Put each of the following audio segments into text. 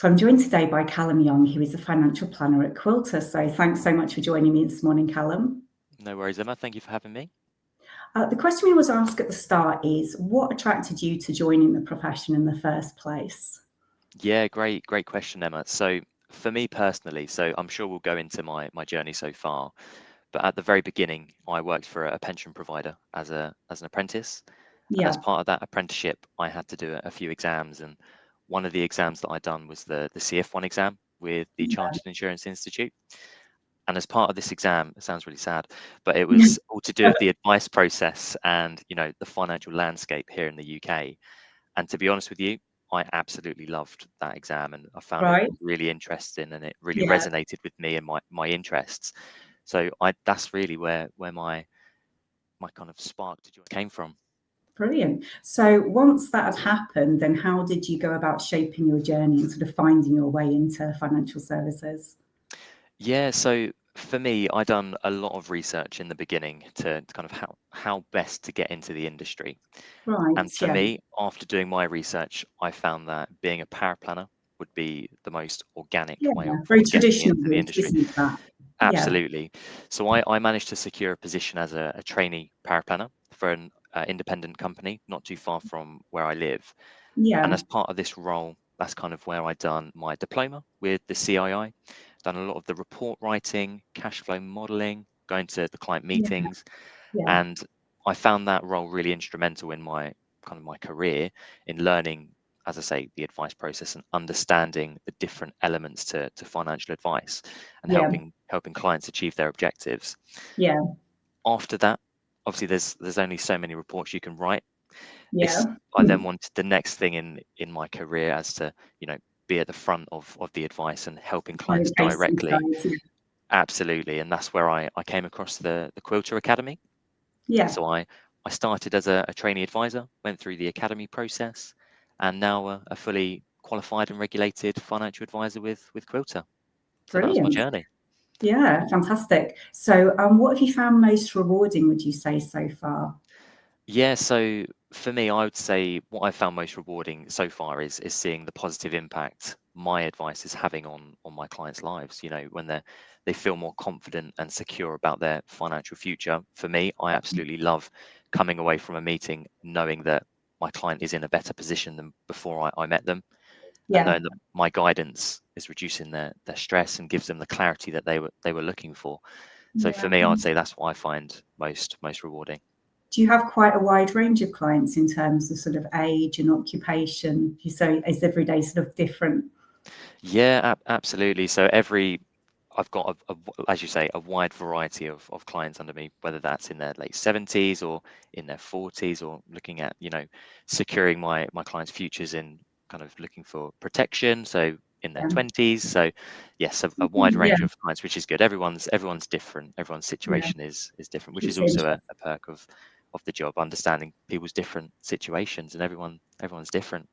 So I'm joined today by Callum Young, who is a financial planner at Quilter. So thanks so much for joining me this morning, Callum. No worries, Emma. Thank you for having me. The question we always ask at the start is, what attracted you to joining the profession in the first place? Yeah, great question, Emma. So for me personally, so I'm sure we'll go into my journey so far, but at the very beginning, I worked for a pension provider as an apprentice, and as Yeah, part of that apprenticeship, I had to do a few exams, and one of the exams that I done was the CF1 exam with the yeah, Chartered Insurance Institute. And as part of this exam, it sounds really sad, but it was all to do with the advice process and the financial landscape here in the UK. And to be honest with you, I absolutely loved that exam and I found it right. really interesting and it really Yeah, resonated with me and my interests. So I that's really where my kind of spark to join came from. brilliant. So once that had happened, then how did you go about shaping your journey and sort of finding your way into financial services? Yeah, so for me, I done a lot of research in the beginning to kind of how best to get into the industry. Right, And for yeah, me, after doing my research, I found that being a paraplanner would be the most organic yeah, way very of getting traditional into the route, industry. isn't that? Yeah, Absolutely. So I managed to secure a position as a trainee paraplanner for an independent company not too far from where I live. And yeah, as part of this role, that's kind of where I done my diploma with the CII, done a lot of the report writing, cash flow modeling, going to the client yeah, meetings, yeah, and I found that role really instrumental in my career in learning, as I say, the advice process and understanding the different elements to financial advice and yeah, helping clients achieve their objectives. yeah, After that, obviously there's only so many reports you can write. yeah. It's I then wanted the next thing in my career as to, you know, be at the front of the advice and helping clients Client-facing directly. side, Absolutely. And that's where I came across the Quilter Academy. yeah. So I started as a trainee advisor, went through the academy process, and now a fully qualified and regulated financial advisor with Quilter. So that was my Brilliant. journey. Yeah, fantastic. So, what have you found most rewarding, would you say, so far? Yeah, so for me, I would say what I found most rewarding so far is seeing the positive impact my advice is having on my clients' lives. You know, when they feel more confident and secure about their financial future. For me, I absolutely love coming away from a meeting knowing that my client is in a better position than before I met them, and Yeah, knowing that my guidance is reducing their stress and gives them the clarity that they were looking for. So for yeah. me, I'd say that's what I find most rewarding. Do you have quite a wide range of clients in terms of sort of age and occupation? You say is every day sort of different? Yeah, absolutely. So I've got as you say, a wide variety of clients under me, whether that's in their late 70s or in their 40s, or looking at, securing my clients' futures in kind of looking for protection. So in their Yeah, 20s. So yes, a wide yeah, range of clients, which is good. Everyone's different. Everyone's yeah. situation is different, which is It's also interesting. a perk of the job, understanding people's different situations, and everyone's different.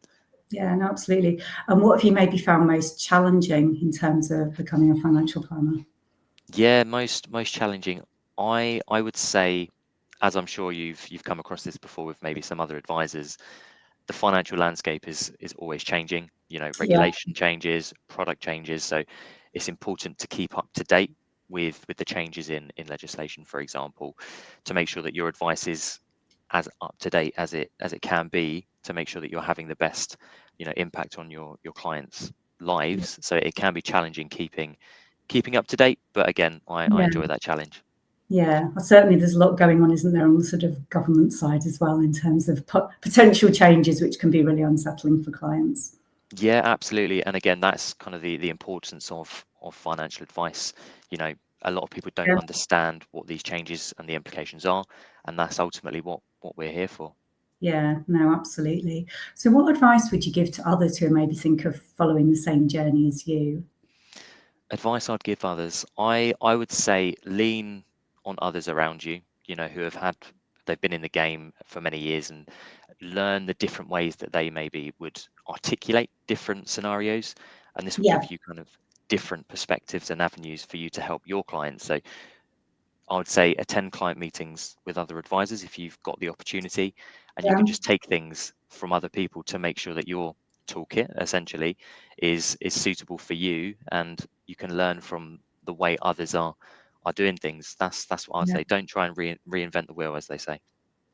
Yeah, no, absolutely. And what have you maybe found most challenging in terms of becoming a financial planner? Yeah, most challenging. I would say, as I'm sure you've come across this before with maybe some other advisors, the financial landscape is always changing. You know, Yeah, regulation changes, product changes, so it's important to keep up to date with the changes in legislation, for example, to make sure that your advice is as up to date as it can be, to make sure that you're having the best, impact on your clients' lives. So it can be challenging keeping up to date, but again, I yeah. enjoy that challenge. Yeah, well, certainly there's a lot going on, isn't there, on the sort of government side as well in terms of potential changes, which can be really unsettling for clients. Yeah, absolutely. And again, that's kind of the importance of financial advice. You know, a lot of people don't Yeah, understand what these changes and the implications are, and that's ultimately what we're here for. yeah, no, absolutely. So, what advice would you give to others who maybe think of following the same journey as you? Advice I'd give others, I would say lean on others around you, who they've been in the game for many years, and learn the different ways that they maybe would articulate different scenarios. And this will Yeah, give you kind of different perspectives and avenues for you to help your clients. So I would say attend client meetings with other advisors if you've got the opportunity, and you yeah, can just take things from other people to make sure that you're toolkit essentially is suitable for you, and you can learn from the way others are doing things. That's what I'd Yeah. say. Don't try and reinvent the wheel, as they say.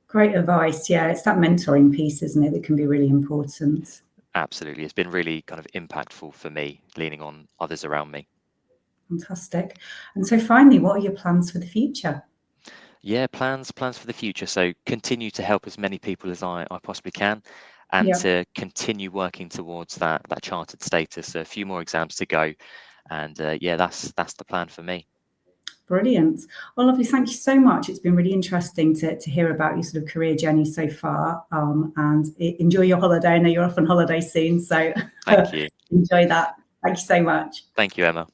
Great advice. Yeah, it's that mentoring piece, isn't it, that can be really important. Absolutely. It's been really kind of impactful for me, leaning on others around me. Fantastic. And so finally, what are your plans for the future? Yeah, plans for the future. So continue to help as many people as I possibly can, and Yeah, to continue working towards that chartered status. So a few more exams to go, and yeah, that's the plan for me. brilliant. Well, lovely. Thank you so much. It's been really interesting to hear about your sort of career journey so far. And enjoy your holiday. I know you're off on holiday soon, so Thank you. enjoy that. Thank you so much. Thank you, Emma.